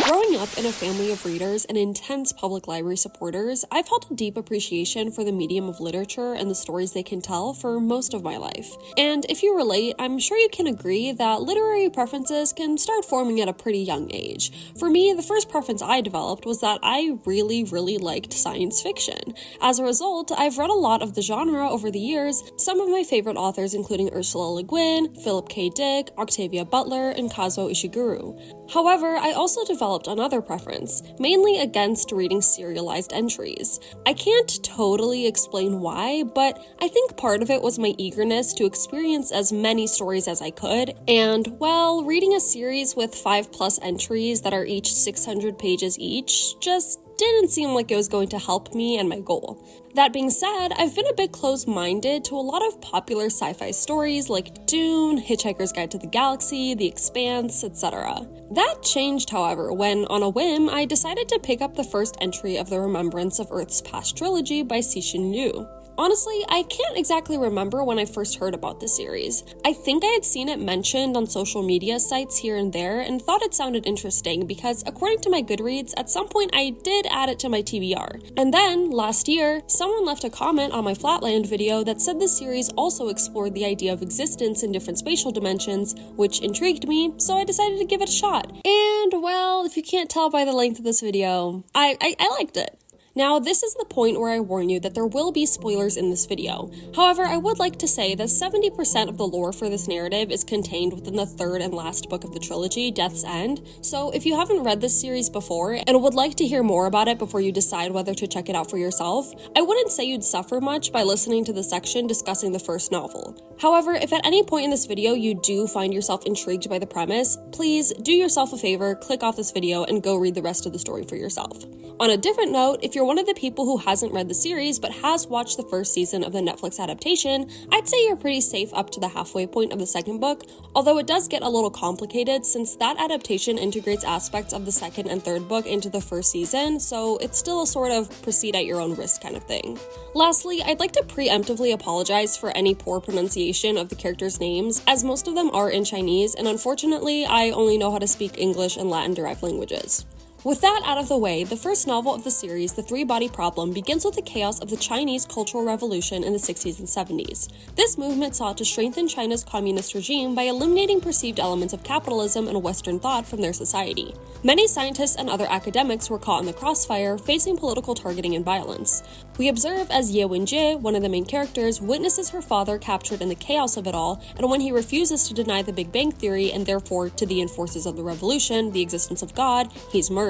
Growing up in a family of readers and intense public library supporters, I've held a deep appreciation for the medium of literature and the stories they can tell for most of my life. And if you relate, I'm sure you can agree that literary preferences can start forming at a pretty young age. For me, the first preference I developed was that I really liked science fiction. As a result, I've read a lot of the genre over the years, some of my favorite authors including Ursula Le Guin, Philip K. Dick, Octavia Butler, and Kazuo Ishiguro. However, I also developed another preference, mainly against reading serialized entries. I can't totally explain why, but I think part of it was my eagerness to experience as many stories as I could, and, well, reading a series with 5+ entries that are each 600 pages each just didn't seem like it was going to help me and my goal. That being said, I've been a bit close-minded to a lot of popular sci-fi stories like Dune, Hitchhiker's Guide to the Galaxy, The Expanse, etc. That changed, however, when, on a whim, I decided to pick up the first entry of the Remembrance of Earth's Past trilogy by Cixin Liu. Honestly, I can't exactly remember when I first heard about the series. I think I had seen it mentioned on social media sites here and there and thought it sounded interesting because, according to my Goodreads, at some point I did add it to my TBR. And then, last year, someone left a comment on my Flatland video that said the series also explored the idea of existence in different spatial dimensions, which intrigued me, so I decided to give it a shot. And, well, if you can't tell by the length of this video, I liked it. Now, this is the point where I warn you that there will be spoilers in this video. However, I would like to say that 70% of the lore for this narrative is contained within the third and last book of the trilogy, Death's End, so if you haven't read this series before and would like to hear more about it before you decide whether to check it out for yourself, I wouldn't say you'd suffer much by listening to the section discussing the first novel. However, if at any point in this video you do find yourself intrigued by the premise, please do yourself a favor, click off this video, and go read the rest of the story for yourself. On a different note, if you're one of the people who hasn't read the series but has watched the first season of the Netflix adaptation, I'd say you're pretty safe up to the halfway point of the second book, although it does get a little complicated since that adaptation integrates aspects of the second and third book into the first season, so it's still a sort of proceed at your own risk kind of thing. Lastly, I'd like to preemptively apologize for any poor pronunciation of the characters' names, as most of them are in Chinese, and unfortunately, I only know how to speak English and Latin derived languages. With that out of the way, the first novel of the series, The Three-Body Problem, begins with the chaos of the Chinese Cultural Revolution in the 60s and 70s. This movement sought to strengthen China's communist regime by eliminating perceived elements of capitalism and Western thought from their society. Many scientists and other academics were caught in the crossfire, facing political targeting and violence. We observe as Ye Wenjie, one of the main characters, witnesses her father captured in the chaos of it all, and when he refuses to deny the Big Bang Theory and therefore to the enforcers of the revolution the existence of God, he's murdered.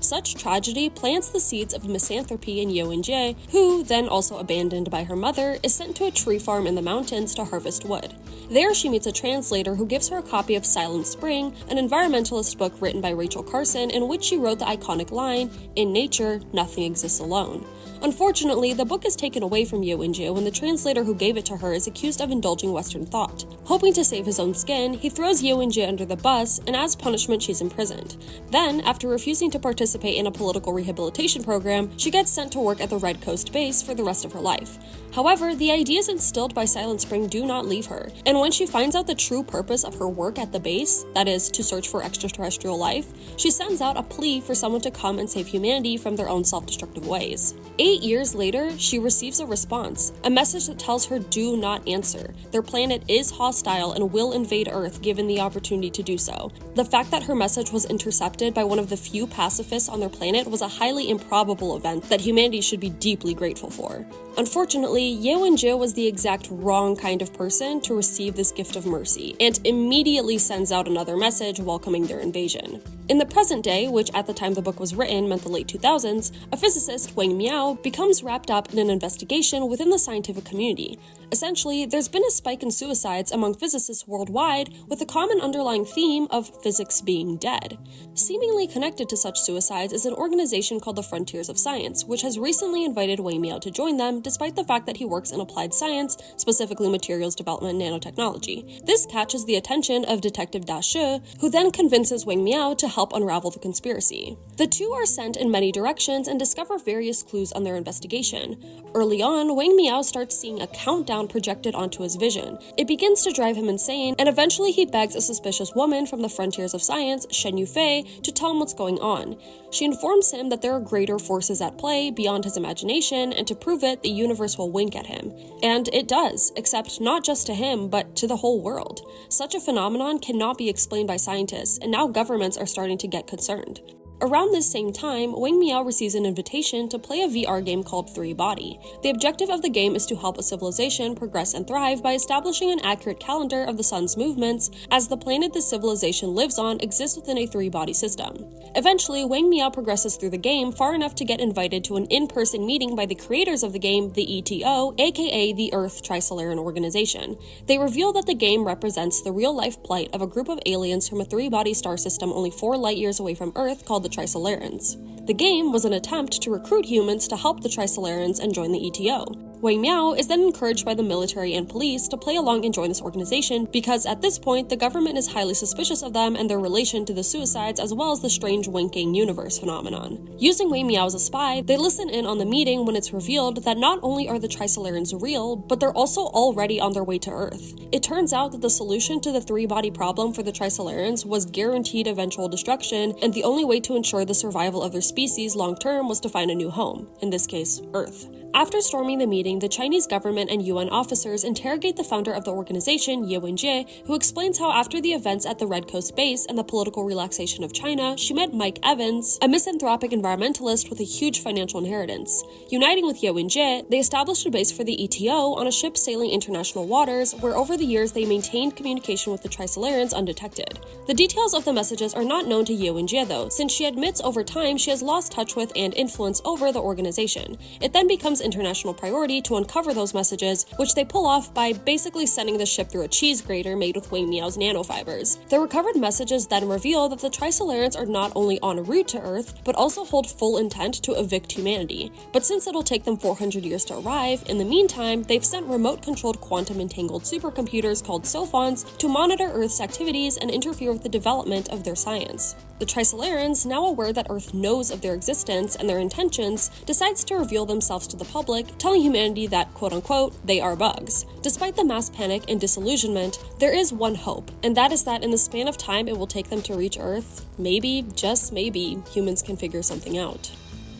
Such tragedy plants the seeds of misanthropy in Ye Wenjie, who, then also abandoned by her mother, is sent to a tree farm in the mountains to harvest wood. There she meets a translator who gives her a copy of Silent Spring, an environmentalist book written by Rachel Carson in which she wrote the iconic line, "In nature, nothing exists alone." Unfortunately, the book is taken away from Ye Wenjie when the translator who gave it to her is accused of indulging Western thought. Hoping to save his own skin, he throws Ye Wenjie under the bus, and as punishment she's imprisoned. Then, after refusing to participate in a political rehabilitation program, she gets sent to work at the Red Coast base for the rest of her life. However, the ideas instilled by Silent Spring do not leave her, and when she finds out the true purpose of her work at the base, that is, to search for extraterrestrial life, she sends out a plea for someone to come and save humanity from their own self-destructive ways. 8 years later, she receives a response, a message that tells her do not answer. Their planet is hostile and will invade Earth given the opportunity to do so. The fact that her message was intercepted by one of the few pacifists on their planet was a highly improbable event that humanity should be deeply grateful for. Unfortunately, Ye Wenjie was the exact wrong kind of person to receive this gift of mercy, and immediately sends out another message welcoming their invasion. In the present day, which at the time the book was written meant the late 2000s, a physicist, Wang Miao, becomes wrapped up in an investigation within the scientific community. Essentially, there's been a spike in suicides among physicists worldwide, with a common underlying theme of physics being dead. Seemingly connected to such suicides is an organization called the Frontiers of Science, which has recently invited Wang Miao to join them, despite the fact that he works in applied science, specifically materials development and nanotechnology. This catches the attention of Detective Da Shi, who then convinces Wang Miao to help unravel the conspiracy. The two are sent in many directions and discover various clues on their investigation. Early on, Wang Miao starts seeing a countdown projected onto his vision. It begins to to drive him insane, and eventually he begs a suspicious woman from the frontiers of science, Shen Yufei, to tell him what's going on. She informs him that there are greater forces at play beyond his imagination, and to prove it, the universe will wink at him. And it does, except not just to him, but to the whole world. Such a phenomenon cannot be explained by scientists, and now governments are starting to get concerned. Around this same time, Wang Miao receives an invitation to play a VR game called Three Body. The objective of the game is to help a civilization progress and thrive by establishing an accurate calendar of the sun's movements, as the planet the civilization lives on exists within a three-body system. Eventually, Wang Miao progresses through the game far enough to get invited to an in-person meeting by the creators of the game, the ETO, aka the Earth Trisolaren Organization. They reveal that the game represents the real-life plight of a group of aliens from a three-body star system only 4 light-years away from Earth called the Trisolarans. The game was an attempt to recruit humans to help the Trisolarans and join the ETO. Wang Miao is then encouraged by the military and police to play along and join this organization because at this point the government is highly suspicious of them and their relation to the suicides as well as the strange winking universe phenomenon. Using Wang Miao as a spy, they listen in on the meeting when it's revealed that not only are the Trisolarans real, but they're also already on their way to Earth. It turns out that the solution to the three-body problem for the Trisolarans was guaranteed eventual destruction, and the only way to ensure the survival of their species long-term was to find a new home, in this case, Earth. After storming the meeting, the Chinese government and UN officers interrogate the founder of the organization, Ye Wenjie, who explains how after the events at the Red Coast base and the political relaxation of China, she met Mike Evans, a misanthropic environmentalist with a huge financial inheritance. Uniting with Ye Wenjie, they established a base for the ETO on a ship sailing international waters, where over the years they maintained communication with the Trisolarans undetected. The details of the messages are not known to Ye Wenjie though, since she admits over time she has lost touch with and influence over the organization. It then becomes international priority to uncover those messages, which they pull off by basically sending the ship through a cheese grater made with Wang Miao's nanofibers. The recovered messages then reveal that the Trisolarans are not only en route to Earth, but also hold full intent to evict humanity. But since it'll take them 400 years to arrive, in the meantime, they've sent remote-controlled quantum-entangled supercomputers called sophons to monitor Earth's activities and interfere with the development of their science. The Trisolarans, now aware that Earth knows of their existence and their intentions, decides to reveal themselves to the public, telling humanity that, quote-unquote, they are bugs. Despite the mass panic and disillusionment, there is one hope, and that is that in the span of time it will take them to reach Earth, maybe, just maybe, humans can figure something out.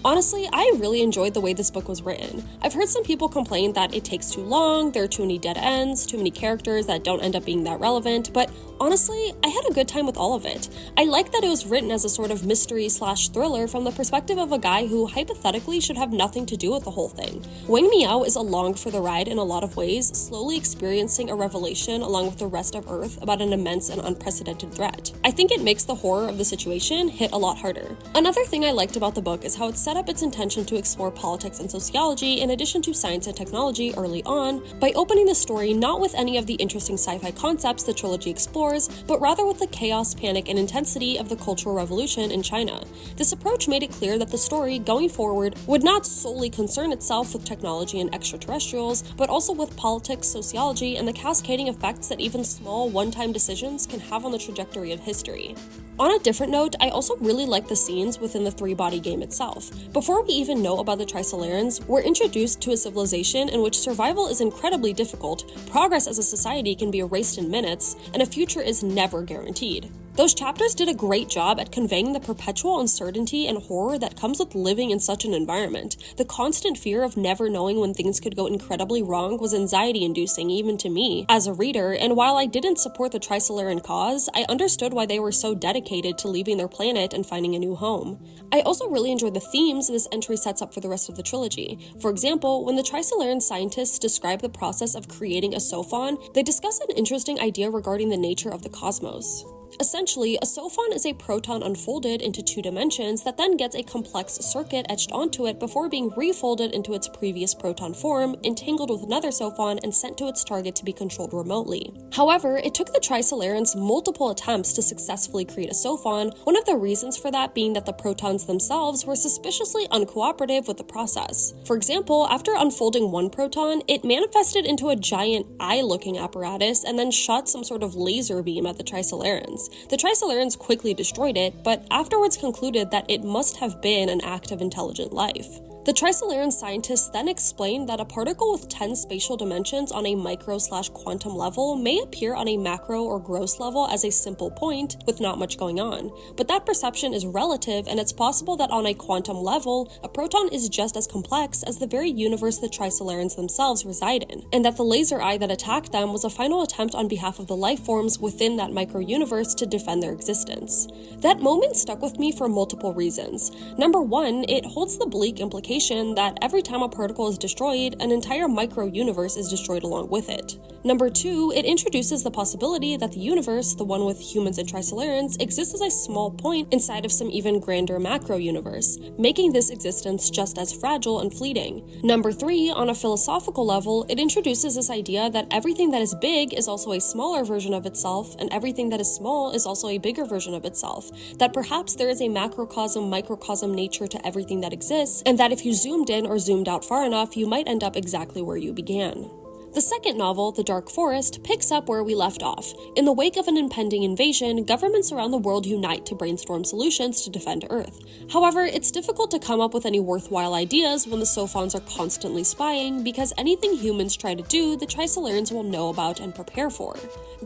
Honestly, I really enjoyed the way this book was written. I've heard some people complain that it takes too long, there are too many dead ends, too many characters that don't end up being that relevant, but honestly, I had a good time with all of it. I like that it was written as a sort of mystery/thriller from the perspective of a guy who hypothetically should have nothing to do with the whole thing. Wang Miao is along for the ride in a lot of ways, slowly experiencing a revelation along with the rest of Earth about an immense and unprecedented threat. I think it makes the horror of the situation hit a lot harder. Another thing I liked about the book is how it set up its intention to explore politics and sociology in addition to science and technology early on, by opening the story not with any of the interesting sci-fi concepts the trilogy explores, but rather with the chaos, panic, and intensity of the Cultural Revolution in China. This approach made it clear that the story, going forward, would not solely concern itself with technology and extraterrestrials, but also with politics, sociology, and the cascading effects that even small, one-time decisions can have on the trajectory of history. On a different note, I also really like the scenes within the three-body game itself. Before we even know about the Trisolarans, we're introduced to a civilization in which survival is incredibly difficult, progress as a society can be erased in minutes, and a future is never guaranteed. Those chapters did a great job at conveying the perpetual uncertainty and horror that comes with living in such an environment. The constant fear of never knowing when things could go incredibly wrong was anxiety-inducing even to me as a reader, and while I didn't support the Trisolaran cause, I understood why they were so dedicated to leaving their planet and finding a new home. I also really enjoyed the themes this entry sets up for the rest of the trilogy. For example, when the Trisolaran scientists describe the process of creating a sophon, they discuss an interesting idea regarding the nature of the cosmos. Essentially, a sophon is a proton unfolded into 2 dimensions that then gets a complex circuit etched onto it before being refolded into its previous proton form, entangled with another sophon, and sent to its target to be controlled remotely. However, it took the Trisolarans multiple attempts to successfully create a sophon, one of the reasons for that being that the protons themselves were suspiciously uncooperative with the process. For example, after unfolding one proton, it manifested into a giant eye-looking apparatus and then shot some sort of laser beam at the Trisolarans. The Trisolarans quickly destroyed it, but afterwards concluded that it must have been an act of intelligent life. The Trisolaran scientists then explained that a particle with 10 spatial dimensions on a micro/quantum level may appear on a macro or gross level as a simple point with not much going on, but that perception is relative, and it's possible that on a quantum level, a proton is just as complex as the very universe the Trisolarans themselves reside in, and that the laser eye that attacked them was a final attempt on behalf of the life forms within that micro-universe to defend their existence. That moment stuck with me for multiple reasons. Number one, it holds the bleak implication that every time a particle is destroyed, an entire micro-universe is destroyed along with it. Number two, it introduces the possibility that the universe, the one with humans and Trisolarans, exists as a small point inside of some even grander macro-universe, making this existence just as fragile and fleeting. Number three, on a philosophical level, it introduces this idea that everything that is big is also a smaller version of itself, and everything that is small is also a bigger version of itself, that perhaps there is a macrocosm-microcosm nature to everything that exists, and that if you zoomed in or zoomed out far enough, you might end up exactly where you began. The second novel, The Dark Forest, picks up where we left off. In the wake of an impending invasion, governments around the world unite to brainstorm solutions to defend Earth. However, it's difficult to come up with any worthwhile ideas when the Sophons are constantly spying, because anything humans try to do, the Trisolarans will know about and prepare for.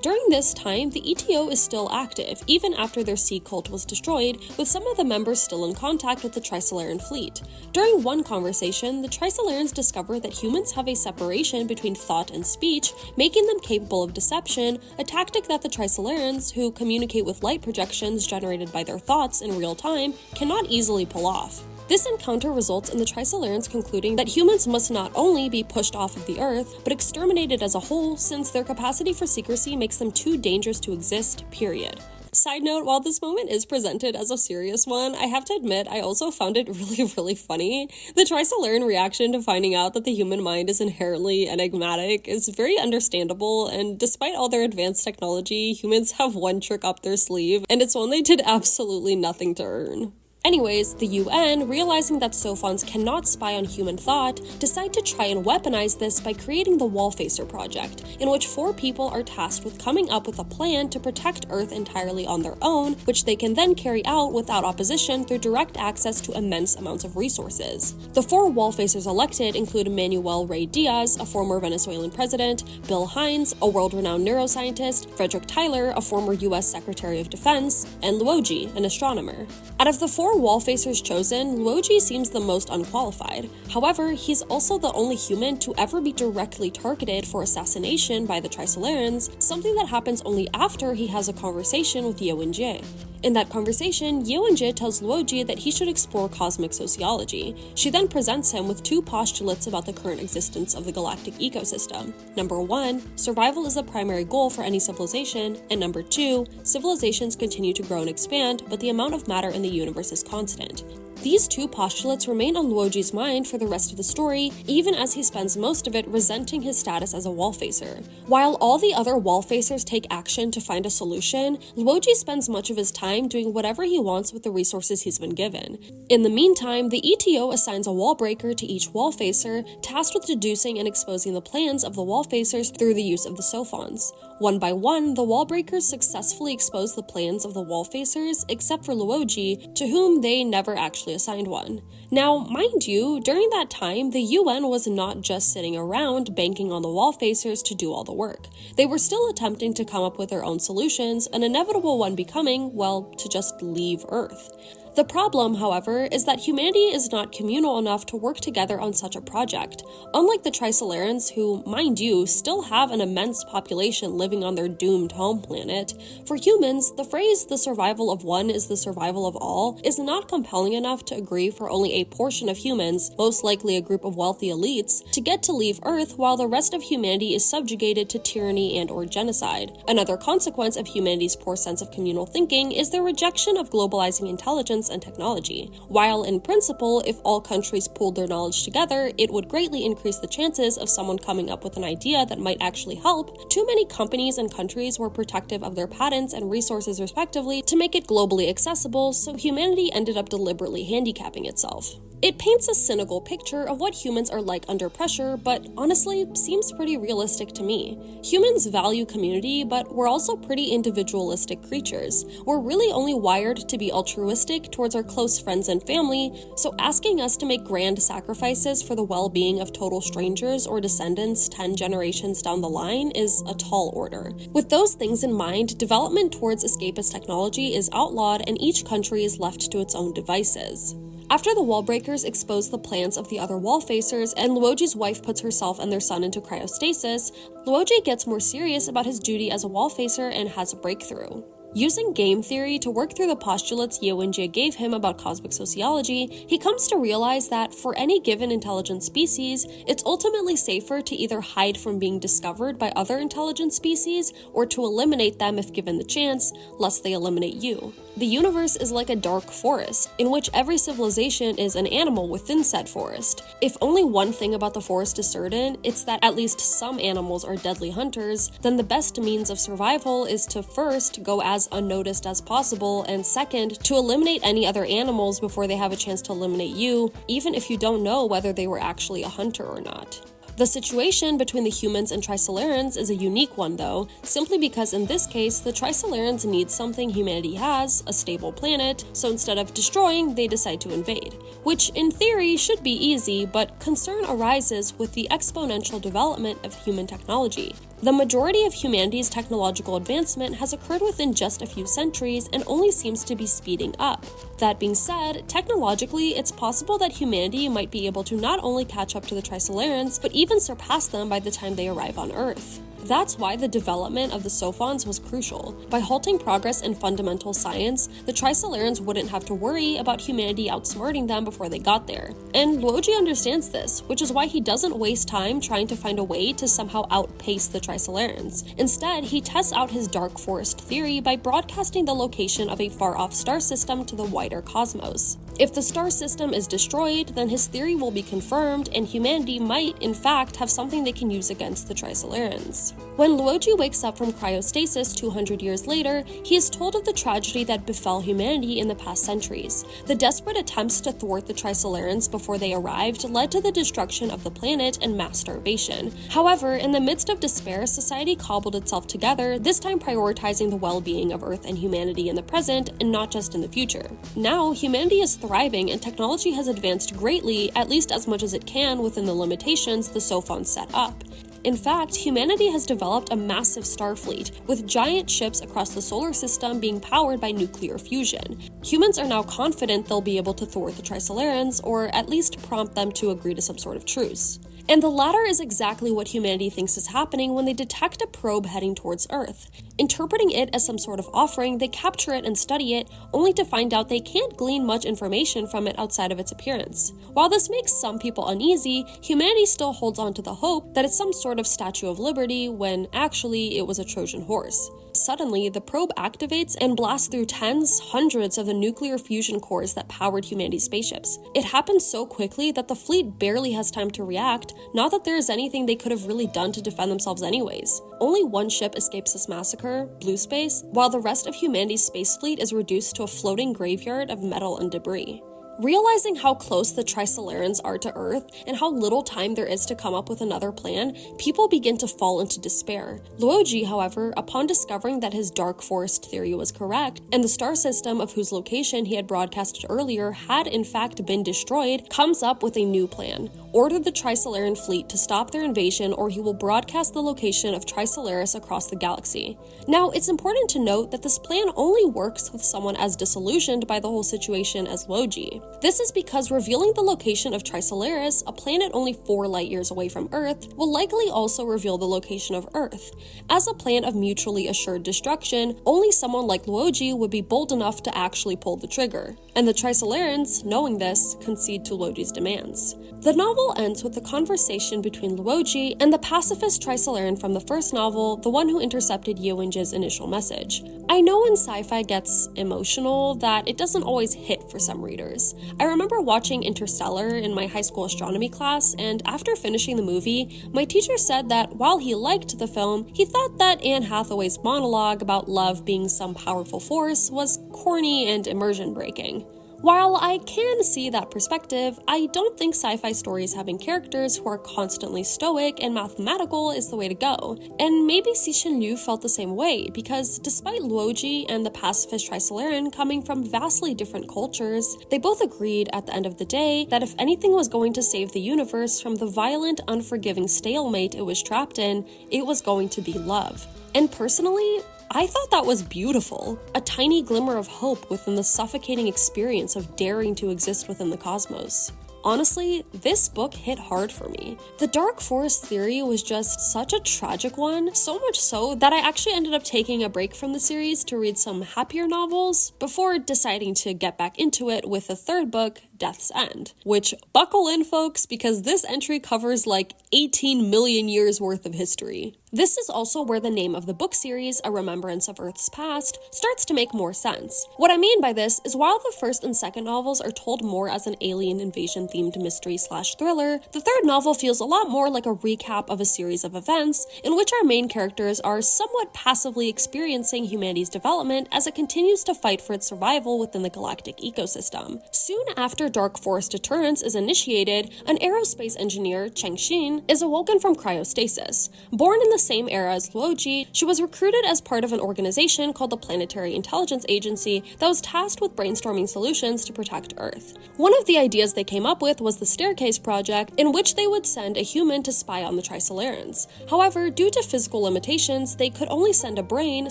During this time, the ETO is still active, even after their sea cult was destroyed, with some of the members still in contact with the Trisolaran fleet. During one conversation, the Trisolarans discover that humans have a separation between thought and speech, making them capable of deception, a tactic that the Trisolarans, who communicate with light projections generated by their thoughts in real time, cannot easily pull off. This encounter results in the Trisolarans concluding that humans must not only be pushed off of the Earth, but exterminated as a whole, since their capacity for secrecy makes them too dangerous to exist, period. Side note, while this moment is presented as a serious one, I have to admit I also found it really funny. The Trisolaran reaction to finding out that the human mind is inherently enigmatic is very understandable, and despite all their advanced technology, humans have one trick up their sleeve, and it's one they did absolutely nothing to earn. Anyways, the UN, realizing that Sophons cannot spy on human thought, decide to try and weaponize this by creating the Wallfacer Project, in which 4 people are tasked with coming up with a plan to protect Earth entirely on their own, which they can then carry out without opposition through direct access to immense amounts of resources. The 4 Wallfacers elected include Manuel Rey Diaz, a former Venezuelan president, Bill Hines, a world-renowned neuroscientist, Frederick Tyler, a former US Secretary of Defense, and Luoji, an astronomer. Out of the 4 Wallfacers chosen, Luoji seems the most unqualified. However, he's also the only human to ever be directly targeted for assassination by the Trisolarans, something that happens only after he has a conversation with Yeonjae. In that conversation, Yeonjae tells Luoji that he should explore cosmic sociology. She then presents him with 2 postulates about the current existence of the galactic ecosystem. Number 1, survival is the primary goal for any civilization, and number 2, civilizations continue to grow and expand, but the amount of matter in the universe is constant. These 2 postulates remain on Luoji's mind for the rest of the story, even as he spends most of it resenting his status as a Wallfacer. While all the other Wallfacers take action to find a solution, Luoji spends much of his time doing whatever he wants with the resources he's been given. In the meantime, the ETO assigns a Wallbreaker to each Wallfacer, tasked with deducing and exposing the plans of the Wallfacers through the use of the Sophons. One by one, the Wallbreakers successfully expose the plans of the Wallfacers, except for Luoji, to whom they never actually assigned one. Now, mind you, during that time, the UN was not just sitting around banking on the Wallfacers to do all the work. They were still attempting to come up with their own solutions, an inevitable one becoming, well, to just leave Earth. The problem, however, is that humanity is not communal enough to work together on such a project. Unlike the Trisolarans, who, mind you, still have an immense population living on their doomed home planet, for humans, the phrase "the survival of one is the survival of all" is not compelling enough to agree for only a portion of humans, most likely a group of wealthy elites, to get to leave Earth while the rest of humanity is subjugated to tyranny and/or genocide. Another consequence of humanity's poor sense of communal thinking is their rejection of globalizing intelligence and technology. While in principle, if all countries pooled their knowledge together, it would greatly increase the chances of someone coming up with an idea that might actually help, too many companies and countries were protective of their patents and resources respectively to make it globally accessible, so humanity ended up deliberately handicapping itself. It paints a cynical picture of what humans are like under pressure, but honestly seems pretty realistic to me. Humans value community, but we're also pretty individualistic creatures. We're really only wired to be altruistic towards our close friends and family, so asking us to make grand sacrifices for the well-being of total strangers or descendants 10 generations down the line is a tall order. With those things in mind, development towards escapist technology is outlawed and each country is left to its own devices. After the Wallbreakers expose the plans of the other Wallfacers and Luoji's wife puts herself and their son into cryostasis, Luoji gets more serious about his duty as a Wallfacer and has a breakthrough. Using game theory to work through the postulates Ye Wenjie gave him about cosmic sociology, he comes to realize that for any given intelligent species, it's ultimately safer to either hide from being discovered by other intelligent species or to eliminate them if given the chance, lest they eliminate you. The universe is like a dark forest, in which every civilization is an animal within said forest. If only one thing about the forest is certain, it's that at least some animals are deadly hunters, then the best means of survival is to first go as unnoticed as possible, and second, to eliminate any other animals before they have a chance to eliminate you, even if you don't know whether they were actually a hunter or not. The situation between the humans and Trisolarans is a unique one though, simply because in this case, the Trisolarans need something humanity has, a stable planet, so instead of destroying, they decide to invade. Which in theory should be easy, but concern arises with the exponential development of human technology. The majority of humanity's technological advancement has occurred within just a few centuries and only seems to be speeding up. That being said, technologically, it's possible that humanity might be able to not only catch up to the Trisolarans, but even surpass them by the time they arrive on Earth. That's why the development of the Sophons was crucial. By halting progress in fundamental science, the Trisolarans wouldn't have to worry about humanity outsmarting them before they got there. And Luoji understands this, which is why he doesn't waste time trying to find a way to somehow outpace the Trisolarans. Instead, he tests out his dark forest theory by broadcasting the location of a far-off star system to the wider cosmos. If the star system is destroyed, then his theory will be confirmed, and humanity might, in fact, have something they can use against the Trisolarans. When Luoji wakes up from cryostasis 200 years later, he is told of the tragedy that befell humanity in the past centuries. The desperate attempts to thwart the Trisolarans before they arrived led to the destruction of the planet and mass starvation. However, in the midst of despair, society cobbled itself together, this time prioritizing the well-being of Earth and humanity in the present, and not just in the future. Now, humanity is thriving and technology has advanced greatly, at least as much as it can within the limitations the Sophons set up. In fact, humanity has developed a massive starfleet, with giant ships across the solar system being powered by nuclear fusion. Humans are now confident they'll be able to thwart the Trisolarans, or at least prompt them to agree to some sort of truce. And the latter is exactly what humanity thinks is happening when they detect a probe heading towards Earth. Interpreting it as some sort of offering, they capture it and study it, only to find out they can't glean much information from it outside of its appearance. While this makes some people uneasy, humanity still holds on to the hope that it's some sort of Statue of Liberty when actually it was a Trojan horse. Suddenly, the probe activates and blasts through tens, hundreds of the nuclear fusion cores that powered humanity's spaceships. It happens so quickly that the fleet barely has time to react, not that there is anything they could have really done to defend themselves anyways. Only one ship escapes this massacre, Blue Space, while the rest of humanity's space fleet is reduced to a floating graveyard of metal and debris. Realizing how close the Trisolarans are to Earth and how little time there is to come up with another plan, people begin to fall into despair. Luoji, however, upon discovering that his dark forest theory was correct, and the star system of whose location he had broadcasted earlier had in fact been destroyed, comes up with a new plan. Order the Trisolaran fleet to stop their invasion, or he will broadcast the location of Trisolaris across the galaxy. Now, it's important to note that this plan only works with someone as disillusioned by the whole situation as Luoji. This is because revealing the location of Trisolaris, a planet only 4 light years away from Earth, will likely also reveal the location of Earth. As a plan of mutually assured destruction, only someone like Luoji would be bold enough to actually pull the trigger. And the Trisolarans, knowing this, concede to Luoji's demands. The novel ends with a conversation between Luoji and the pacifist Trisolaran from the first novel, the one who intercepted Ye Wenjie's initial message. I know when sci-fi gets emotional that it doesn't always hit for some readers. I remember watching Interstellar in my high school astronomy class, and after finishing the movie, my teacher said that while he liked the film, he thought that Anne Hathaway's monologue about love being some powerful force was corny and immersion-breaking. While I can see that perspective, I don't think sci-fi stories having characters who are constantly stoic and mathematical is the way to go. And maybe Cixin Liu felt the same way, because despite Luoji and the pacifist Trisolaran coming from vastly different cultures, they both agreed at the end of the day that if anything was going to save the universe from the violent, unforgiving stalemate it was trapped in, it was going to be love. And personally, I thought that was beautiful, a tiny glimmer of hope within the suffocating experience of daring to exist within the cosmos. Honestly, this book hit hard for me. The Dark Forest theory was just such a tragic one, so much so that I actually ended up taking a break from the series to read some happier novels before deciding to get back into it with the third book, Death's End. Which, buckle in folks, because this entry covers like 18 million years worth of history. This is also where the name of the book series, A Remembrance of Earth's Past, starts to make more sense. What I mean by this is while the first and second novels are told more as an alien invasion themed mystery/thriller, the third novel feels a lot more like a recap of a series of events in which our main characters are somewhat passively experiencing humanity's development as it continues to fight for its survival within the galactic ecosystem. Soon after Dark Forest Deterrence is initiated, an aerospace engineer, Cheng Xin, is awoken from cryostasis. Born in the same era as Luoji, she was recruited as part of an organization called the Planetary Intelligence Agency that was tasked with brainstorming solutions to protect Earth. One of the ideas they came up with was the Staircase Project, in which they would send a human to spy on the Trisolarans. However, due to physical limitations, they could only send a brain,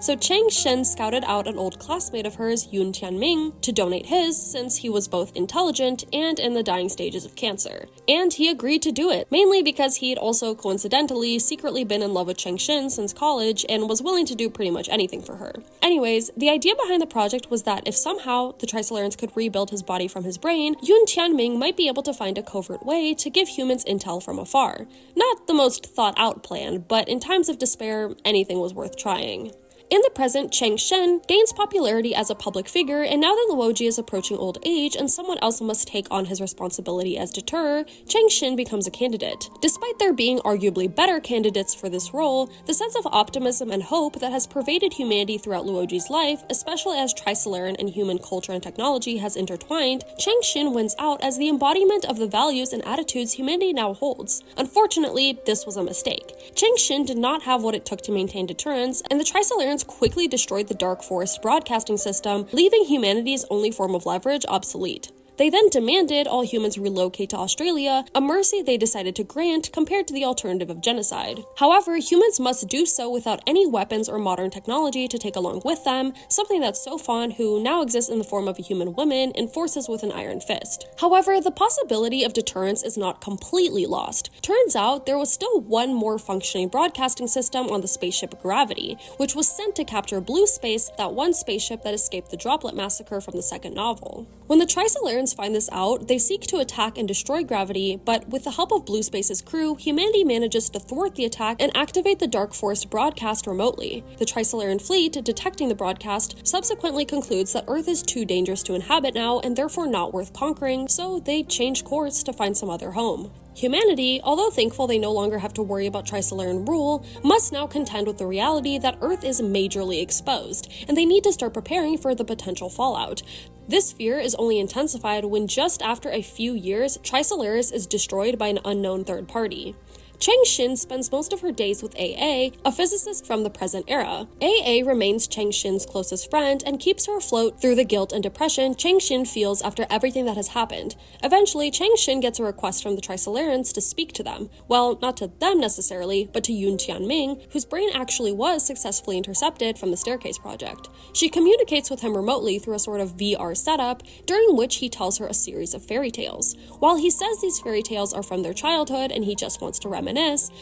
so Cheng Xin scouted out an old classmate of hers, Yun Tianming, to donate his, since he was both intelligent and in the dying stages of cancer. And he agreed to do it, mainly because he had also coincidentally secretly been in love with Cheng Xin since college and was willing to do pretty much anything for her. Anyways, the idea behind the project was that if somehow the Trisolarans could rebuild his body from his brain, Yun Tianming might be able to find a covert way to give humans intel from afar. Not the most thought-out plan, but in times of despair, anything was worth trying. In the present, Cheng Xin gains popularity as a public figure, and now that Luoji is approaching old age and someone else must take on his responsibility as deterror, Cheng Xin becomes a candidate. Despite there being arguably better candidates for this role, the sense of optimism and hope that has pervaded humanity throughout Luoji's life, especially as Trisolaran and human culture and technology has intertwined, Cheng Xin wins out as the embodiment of the values and attitudes humanity now holds. Unfortunately, this was a mistake. Cheng Xin did not have what it took to maintain deterrence, and the Trisolarans quickly destroyed the Dark Forest broadcasting system, leaving humanity's only form of leverage obsolete. They then demanded all humans relocate to Australia, a mercy they decided to grant compared to the alternative of genocide. However, humans must do so without any weapons or modern technology to take along with them, something that Sofan, who now exists in the form of a human woman, enforces with an iron fist. However, the possibility of deterrence is not completely lost. Turns out there was still one more functioning broadcasting system on the spaceship Gravity, which was sent to capture Blue Space, that one spaceship that escaped the Droplet Massacre from the second novel. When the Trisolarans find this out, they seek to attack and destroy Gravity, but with the help of Blue Space's crew, humanity manages to thwart the attack and activate the Dark Forest broadcast remotely. The Trisolaran fleet, detecting the broadcast, subsequently concludes that Earth is too dangerous to inhabit now and therefore not worth conquering, so they change course to find some other home. Humanity, although thankful they no longer have to worry about Trisolaran rule, must now contend with the reality that Earth is majorly exposed, and they need to start preparing for the potential fallout. This fear is only intensified when just after a few years, Trisolaris is destroyed by an unknown third party. Cheng Xin spends most of her days with AA, a physicist from the present era. AA remains Cheng Xin's closest friend and keeps her afloat through the guilt and depression Cheng Xin feels after everything that has happened. Eventually, Cheng Xin gets a request from the Trisolarans to speak to them. Well, not to them necessarily, but to Yun Tianming, whose brain actually was successfully intercepted from the Staircase Project. She communicates with him remotely through a sort of VR setup, during which he tells her a series of fairy tales. While he says these fairy tales are from their childhood and he just wants to reminisce,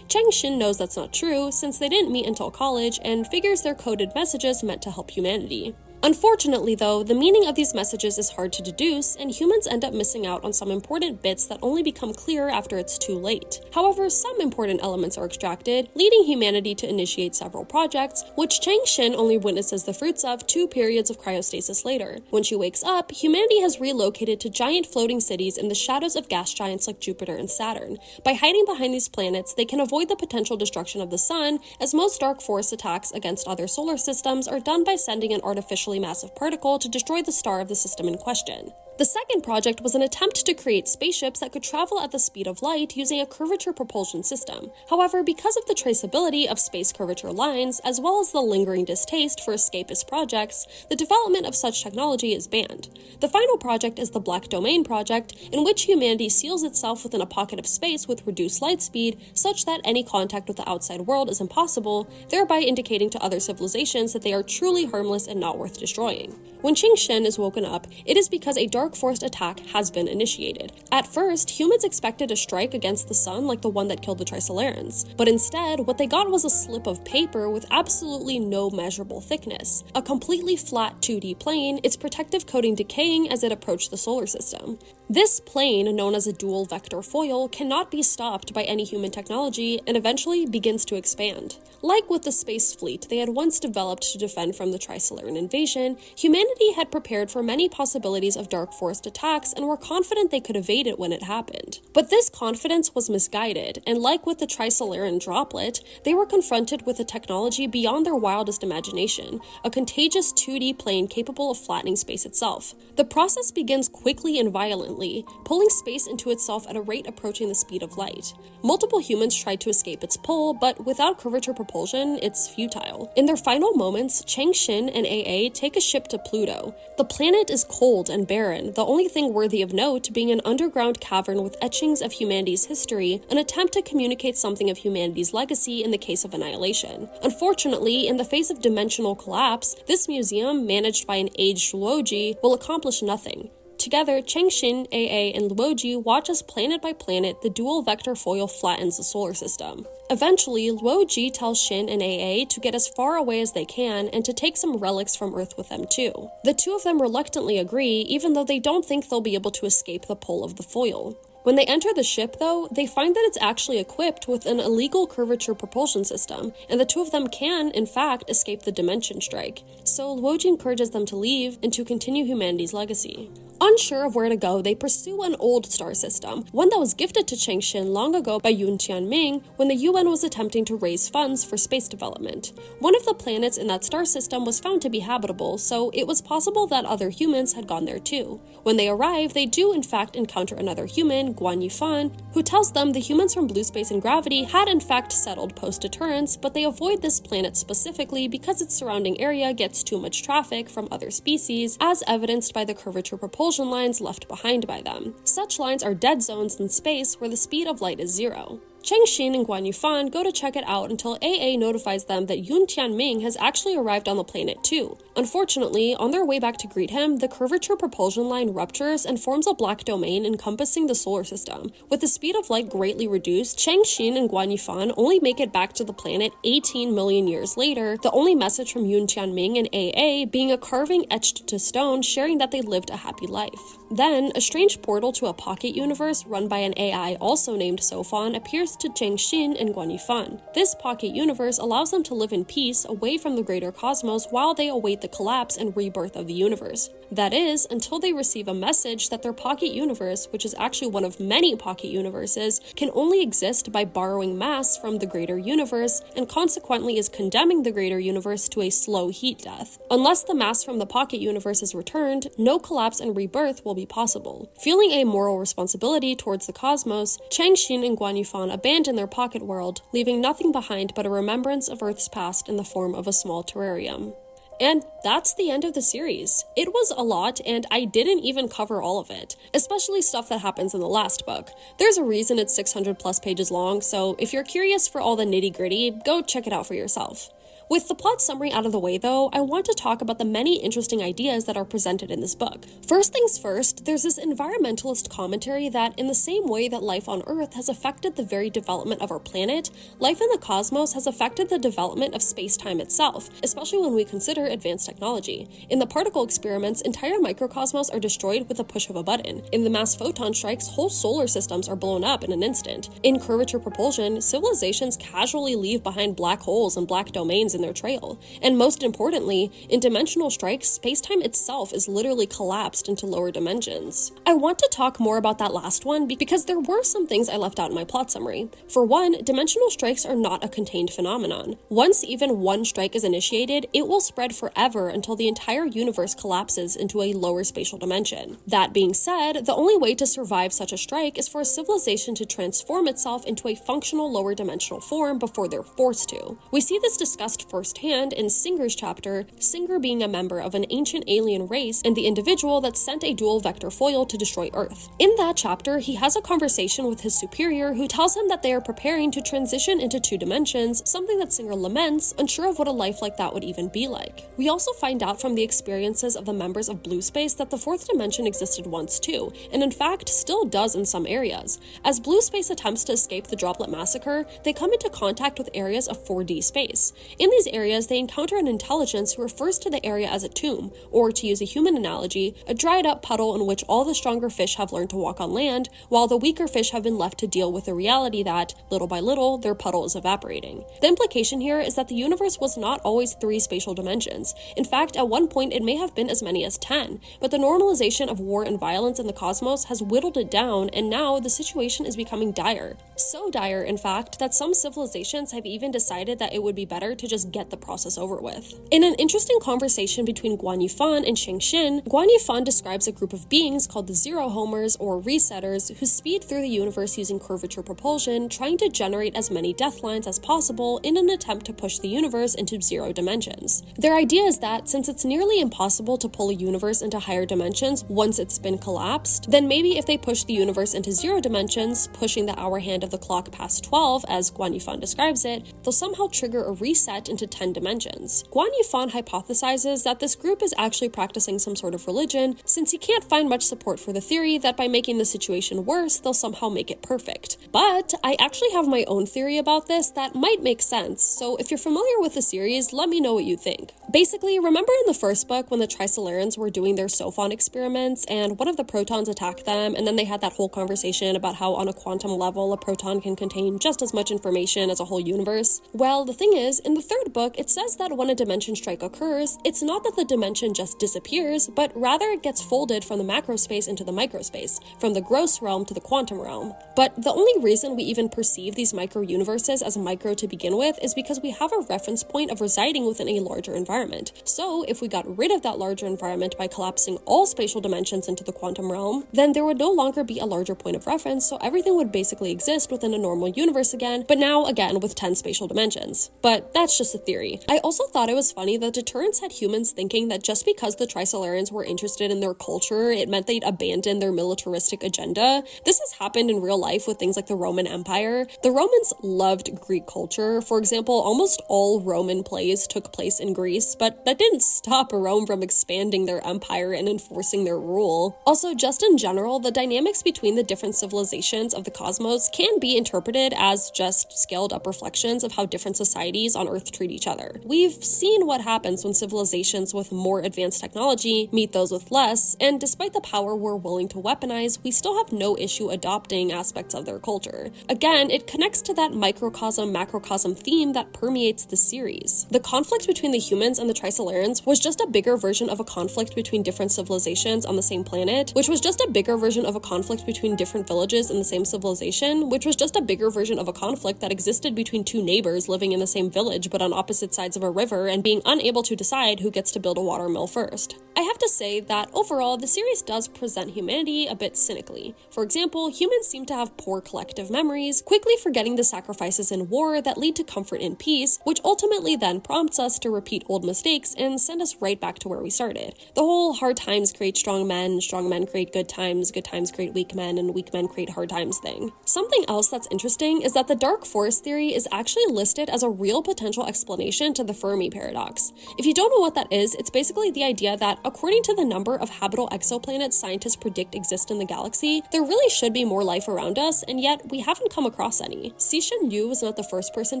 Cheng Xin knows that's not true since they didn't meet until college and figures they're coded messages meant to help humanity. Unfortunately, though, the meaning of these messages is hard to deduce, and humans end up missing out on some important bits that only become clear after it's too late. However, some important elements are extracted, leading humanity to initiate several projects, which Cheng Xin only witnesses the fruits of 2 periods of cryostasis later. When she wakes up, humanity has relocated to giant floating cities in the shadows of gas giants like Jupiter and Saturn. By hiding behind these planets, they can avoid the potential destruction of the sun, as most dark force attacks against other solar systems are done by sending an artificial massive particle to destroy the star of the system in question. The second project was an attempt to create spaceships that could travel at the speed of light using a curvature propulsion system. However, because of the traceability of space curvature lines, as well as the lingering distaste for escapist projects, the development of such technology is banned. The final project is the Black Domain project, in which humanity seals itself within a pocket of space with reduced light speed, such that any contact with the outside world is impossible, thereby indicating to other civilizations that they are truly harmless and not worth destroying. When Qing Shen is woken up, it is because a dark forest attack has been initiated. At first, humans expected a strike against the sun like the one that killed the Trisolarans, but instead, what they got was a slip of paper with absolutely no measurable thickness, a completely flat 2D plane, its protective coating decaying as it approached the solar system. This plane, known as a dual vector foil, cannot be stopped by any human technology and eventually begins to expand. Like with the space fleet they had once developed to defend from the Trisolaran invasion, humanity had prepared for many possibilities of dark forest attacks and were confident they could evade it when it happened. But this confidence was misguided, and like with the Trisolaran droplet, they were confronted with a technology beyond their wildest imagination, a contagious 2D plane capable of flattening space itself. The process begins quickly and violently, pulling space into itself at a rate approaching the speed of light. Multiple humans tried to escape its pull, but without curvature propulsion, it's futile. In their final moments, Chang Xin and AA take a ship to Pluto. The planet is cold and barren, the only thing worthy of note being an underground cavern with etchings of humanity's history, an attempt to communicate something of humanity's legacy in the case of annihilation. Unfortunately, in the face of dimensional collapse, this museum, managed by an aged Luoji, will accomplish nothing. Together, Chengxin, AA, and Luoji watch as planet by planet the dual vector foil flattens the solar system. Eventually, Luoji tells Shin and AA to get as far away as they can and to take some relics from Earth with them too. The two of them reluctantly agree, even though they don't think they'll be able to escape the pull of the foil. When they enter the ship, though, they find that it's actually equipped with an illegal curvature propulsion system, and the two of them can, in fact, escape the dimension strike. So Luoji encourages them to leave and to continue humanity's legacy. Unsure of where to go, they pursue an old star system, one that was gifted to Chengxin long ago by Yun Tianming when the UN was attempting to raise funds for space development. One of the planets in that star system was found to be habitable, so it was possible that other humans had gone there too. When they arrive, they do in fact encounter another human, Guan Yifan, who tells them the humans from Blue Space and Gravity had in fact settled post-deterrence, but they avoid this planet specifically because its surrounding area gets too much traffic from other species, as evidenced by the curvature propulsion lines left behind by them. Such lines are dead zones in space where the speed of light is 0. Chengxin and Guan Yifan go to check it out until AA notifies them that Yun Tianming has actually arrived on the planet too. Unfortunately, on their way back to greet him, the curvature propulsion line ruptures and forms a black domain encompassing the solar system. With the speed of light greatly reduced, Chengxin and Guan Yifan only make it back to the planet 18 million years later, the only message from Yun Tianming and AA being a carving etched to stone sharing that they lived a happy life. Then, a strange portal to a pocket universe run by an AI also named Sofan appears to Chengxin and Guan Yifan. This pocket universe allows them to live in peace away from the greater cosmos while they await the collapse and rebirth of the universe. That is, until they receive a message that their pocket universe, which is actually one of many pocket universes, can only exist by borrowing mass from the greater universe, and consequently is condemning the greater universe to a slow heat death. Unless the mass from the pocket universe is returned, no collapse and rebirth will be possible. Feeling a moral responsibility towards the cosmos, Chengxin and Guan Yifan abandon their pocket world, leaving nothing behind but a remembrance of Earth's past in the form of a small terrarium. And that's the end of the series. It was a lot, and I didn't even cover all of it, especially stuff that happens in the last book. There's a reason it's 600 plus pages long, so if you're curious for all the nitty-gritty, go check it out for yourself. With the plot summary out of the way though, I want to talk about the many interesting ideas that are presented in this book. First things first, there's this environmentalist commentary that in the same way that life on Earth has affected the very development of our planet, life in the cosmos has affected the development of space-time itself, especially when we consider advanced technology. In the particle experiments, entire microcosmos are destroyed with a push of a button. In the mass photon strikes, whole solar systems are blown up in an instant. In curvature propulsion, civilizations casually leave behind black holes and black domains in in their trail. And most importantly, in dimensional strikes, space-time itself is literally collapsed into lower dimensions. I want to talk more about that last one because there were some things I left out in my plot summary. For one, dimensional strikes are not a contained phenomenon. Once even one strike is initiated, it will spread forever until the entire universe collapses into a lower spatial dimension. That being said, the only way to survive such a strike is for a civilization to transform itself into a functional lower dimensional form before they're forced to. We see this discussed firsthand in Singer's chapter, Singer being a member of an ancient alien race and the individual that sent a dual vector foil to destroy Earth. In that chapter, he has a conversation with his superior who tells him that they are preparing to transition into 2 dimensions, something that Singer laments, unsure of what a life like that would even be like. We also find out from the experiences of the members of Blue Space that the 4th dimension existed once too, and in fact still does in some areas. As Blue Space attempts to escape the Droplet Massacre, they come into contact with areas of 4D space. In these areas, they encounter an intelligence who refers to the area as a tomb, or to use a human analogy, a dried up puddle in which all the stronger fish have learned to walk on land, while the weaker fish have been left to deal with the reality that, little by little, their puddle is evaporating. The implication here is that the universe was not always 3 spatial dimensions. In fact, at one point it may have been as many as 10, but the normalization of war and violence in the cosmos has whittled it down, and now the situation is becoming dire. So dire, in fact, that some civilizations have even decided that it would be better to just get the process over with. In an interesting conversation between Guan Yifan and Shang Xin, Guan Yifan describes a group of beings called the Zero Homers, or Resetters, who speed through the universe using curvature propulsion, trying to generate as many death lines as possible in an attempt to push the universe into 0 dimensions. Their idea is that since it's nearly impossible to pull a universe into higher dimensions once it's been collapsed, then maybe if they push the universe into 0 dimensions, pushing the hour hand of the clock past 12, as Guan Yifan describes it, they'll somehow trigger a reset into 10 dimensions. Guan Yifan hypothesizes that this group is actually practicing some sort of religion, since he can't find much support for the theory that by making the situation worse, they'll somehow make it perfect. But I actually have my own theory about this that might make sense, so if you're familiar with the series, let me know what you think. Basically, remember in the first book when the Trisolarans were doing their Sophon experiments and one of the protons attacked them, and then they had that whole conversation about how on a quantum level a proton can contain just as much information as a whole universe? Well, the thing is, in the third book, it says that when a dimension strike occurs, it's not that the dimension just disappears, but rather it gets folded from the macrospace into the microspace, from the gross realm to the quantum realm. But the only reason we even perceive these micro-universes as micro to begin with is because we have a reference point of residing within a larger environment. So if we got rid of that larger environment by collapsing all spatial dimensions into the quantum realm, then there would no longer be a larger point of reference, so everything would basically exist within a normal universe again, but now again with 10 spatial dimensions. But that's just a theory. I also thought it was funny that deterrence had humans thinking that just because the Trisolarans were interested in their culture, it meant they'd abandon their militaristic agenda. This has happened in real life with things like the Roman Empire. The Romans loved Greek culture. For example, almost all Roman plays took place in Greece, but that didn't stop Rome from expanding their empire and enforcing their rule. Also, just in general, the dynamics between the different civilizations of the cosmos can be interpreted as just scaled up reflections of how different societies on Earth treat each other. We've seen what happens when civilizations with more advanced technology meet those with less, and despite the power we're willing to weaponize, we still have no issue adopting aspects of their culture. Again, it connects to that microcosm-macrocosm theme that permeates the series. The conflict between the humans and the Trisolarans was just a bigger version of a conflict between different civilizations on the same planet, which was just a bigger version of a conflict between different villages in the same civilization, which was just a bigger version of a conflict that existed between two neighbors living in the same village but on opposite sides of a river and being unable to decide who gets to build a water mill first. I have to say that overall, the series does present humanity a bit cynically. For example, humans seem to have poor collective memories, quickly forgetting the sacrifices in war that lead to comfort in peace, which ultimately then prompts us to repeat old mistakes and send us right back to where we started. The whole hard times create strong men create good times create weak men, and weak men create hard times thing. Something else that's interesting is that the dark forest theory is actually listed as a real potential explanation to the Fermi paradox. If you don't know what that is, it's basically the idea that according to the number of habitable exoplanets scientists predict exist in the galaxy, there really should be more life around us, and yet we haven't come across any. Cixin Yu was not the first person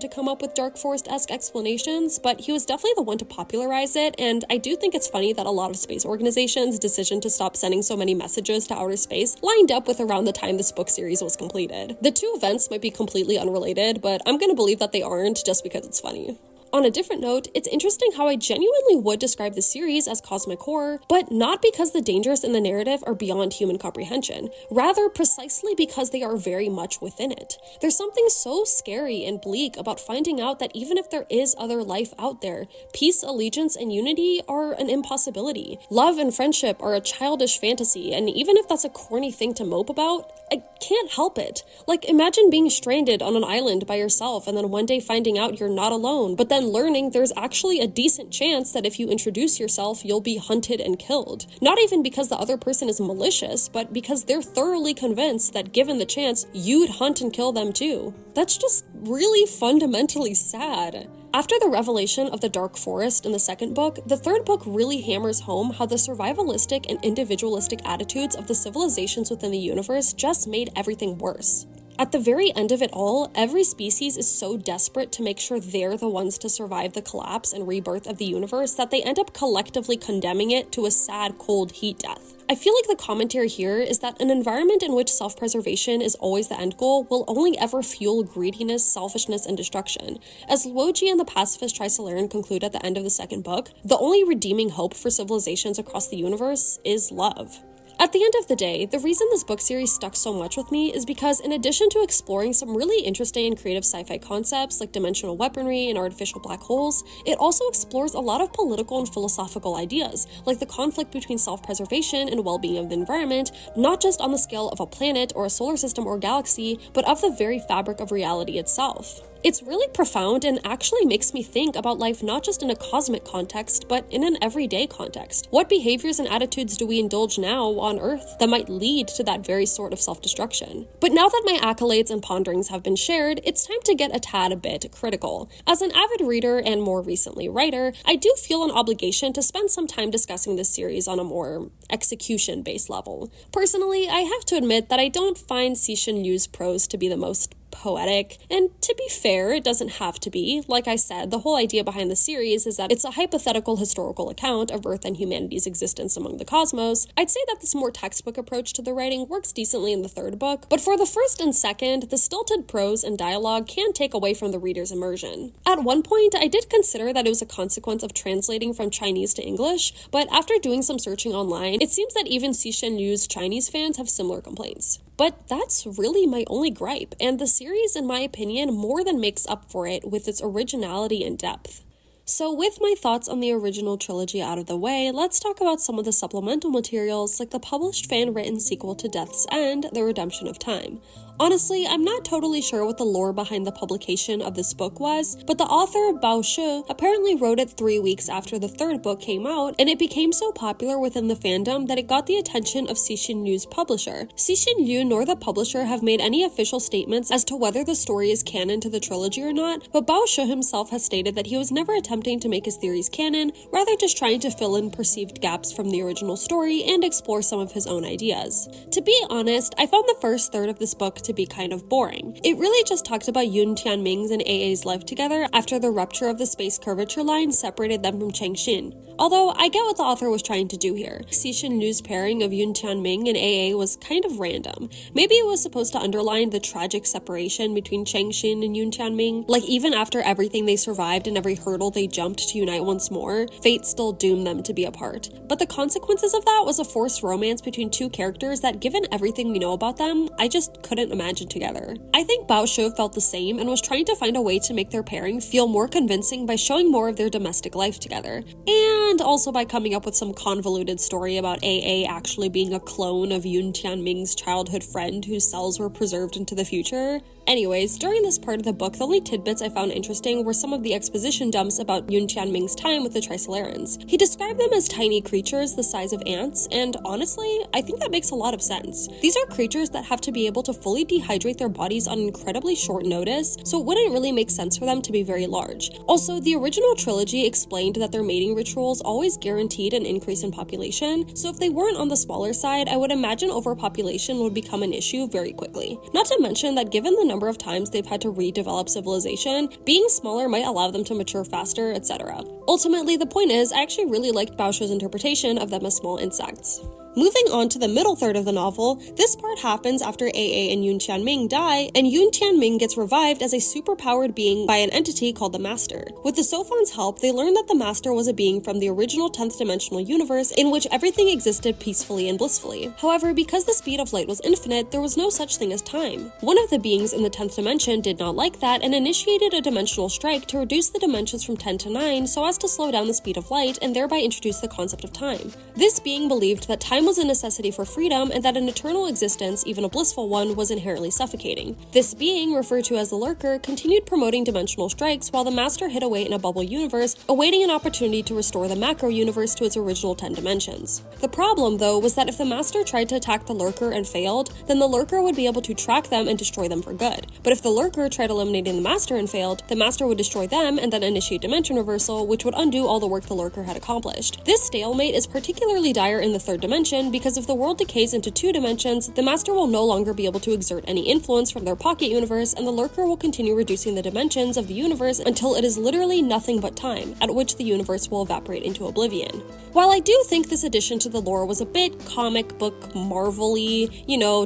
to come up with dark forest-esque explanations, but he was definitely the one to popularize it, and I do think it's funny that a lot of space organizations' decision to stop sending so many messages to outer space lined up with around the time this book series was completed. The two events might be completely unrelated, but I'm gonna believe that they aren't just because it's funny. On a different note, it's interesting how I genuinely would describe the series as cosmic horror, but not because the dangers in the narrative are beyond human comprehension, rather precisely because they are very much within it. There's something so scary and bleak about finding out that even if there is other life out there, peace, allegiance, and unity are an impossibility. Love and friendship are a childish fantasy, and even if that's a corny thing to mope about, I can't help it. Like, imagine being stranded on an island by yourself and then one day finding out you're not alone, but then learning there's actually a decent chance that if you introduce yourself, you'll be hunted and killed. Not even because the other person is malicious, but because they're thoroughly convinced that given the chance, you'd hunt and kill them too. That's just really fundamentally sad. After the revelation of the Dark Forest in the second book, the third book really hammers home how the survivalistic and individualistic attitudes of the civilizations within the universe just made everything worse. At the very end of it all, every species is so desperate to make sure they're the ones to survive the collapse and rebirth of the universe that they end up collectively condemning it to a sad, cold heat death. I feel like the commentary here is that an environment in which self-preservation is always the end goal will only ever fuel greediness, selfishness, and destruction. As Luoji and the pacifist Trisolaran conclude at the end of the second book, the only redeeming hope for civilizations across the universe is love. At the end of the day, the reason this book series stuck so much with me is because in addition to exploring some really interesting and creative sci-fi concepts like dimensional weaponry and artificial black holes, it also explores a lot of political and philosophical ideas, like the conflict between self-preservation and well-being of the environment, not just on the scale of a planet or a solar system or galaxy, but of the very fabric of reality itself. It's really profound and actually makes me think about life not just in a cosmic context, but in an everyday context. What behaviors and attitudes do we indulge now on Earth that might lead to that very sort of self-destruction? But now that my accolades and ponderings have been shared, it's time to get a tad a bit critical. As an avid reader and more recently writer, I do feel an obligation to spend some time discussing this series on a more execution-based level. Personally, I have to admit that I don't find Cixin Liu's prose to be the most poetic, and to be fair, it doesn't have to be. Like I said, the whole idea behind the series is that it's a hypothetical historical account of Earth and humanity's existence among the cosmos. I'd say that this more textbook approach to the writing works decently in the third book, but for the first and second, the stilted prose and dialogue can take away from the reader's immersion. At one point, I did consider that it was a consequence of translating from Chinese to English, but after doing some searching online, it seems that even Cixin Liu's Chinese fans have similar complaints. But that's really my only gripe, and the series, in my opinion, more than makes up for it with its originality and depth. So with my thoughts on the original trilogy out of the way, let's talk about some of the supplemental materials like the published fan-written sequel to Death's End, The Redemption of Time. Honestly, I'm not totally sure what the lore behind the publication of this book was, but the author, Bao Shi, apparently wrote it 3 weeks after the third book came out, and it became so popular within the fandom that it got the attention of Cixin Liu's publisher. Cixin Liu nor the publisher have made any official statements as to whether the story is canon to the trilogy or not, but Bao Shi himself has stated that he was never attempting to make his theories canon, rather just trying to fill in perceived gaps from the original story and explore some of his own ideas. To be honest, I found the first third of this book to be kind of boring. It really just talked about Yun Tianming's and AA's life together after the rupture of the space curvature line separated them from Chengxin. Although, I get what the author was trying to do here. Cixin Liu's pairing of Yun Tianming and AA was kind of random. Maybe it was supposed to underline the tragic separation between Chengxin and Yun Tianming. Like, even after everything they survived and every hurdle they jumped to unite once more, fate still doomed them to be apart. But the consequences of that was a forced romance between two characters that, given everything we know about them, I just couldn't imagine together. I think Bao Shi felt the same and was trying to find a way to make their pairing feel more convincing by showing more of their domestic life together. And also by coming up with some convoluted story about AA actually being a clone of Yun Tianming's childhood friend whose cells were preserved into the future. Anyways, during this part of the book, the only tidbits I found interesting were some of the exposition dumps about Yun Tianming's time with the Trisolarans. He described them as tiny creatures the size of ants, and honestly, I think that makes a lot of sense. These are creatures that have to be able to fully dehydrate their bodies on incredibly short notice, so it wouldn't really make sense for them to be very large. Also, the original trilogy explained that their mating rituals always guaranteed an increase in population, so if they weren't on the smaller side, I would imagine overpopulation would become an issue very quickly. Not to mention that given the number of times they've had to redevelop civilization, being smaller might allow them to mature faster, etc. Ultimately, the point is, I actually really liked Bao Shi's interpretation of them as small insects. Moving on to the middle third of the novel, this part happens after AA and Yun Tianming die, and Yun Tianming gets revived as a superpowered being by an entity called the Master. With the Sophon's help, they learn that the Master was a being from the original 10th dimensional universe in which everything existed peacefully and blissfully. However, because the speed of light was infinite, there was no such thing as time. One of the beings in the 10th dimension did not like that and initiated a dimensional strike to reduce the dimensions from 10 to 9 so as to slow down the speed of light and thereby introduce the concept of time. This being believed that time was a necessity for freedom and that an eternal existence, even a blissful one, was inherently suffocating. This being, referred to as the Lurker, continued promoting dimensional strikes while the Master hid away in a bubble universe, awaiting an opportunity to restore the macro universe to its original 10 dimensions. The problem, though, was that if the Master tried to attack the Lurker and failed, then the Lurker would be able to track them and destroy them for good. But if the Lurker tried eliminating the Master and failed, the Master would destroy them and then initiate dimension reversal, which would undo all the work the Lurker had accomplished. This stalemate is particularly dire in the third dimension because if the world decays into 2 dimensions, the Master will no longer be able to exert any influence from their pocket universe, and the Lurker will continue reducing the dimensions of the universe until it is literally nothing but time, at which the universe will evaporate into oblivion. While I do think this addition to the lore was a bit comic book Marvel-y,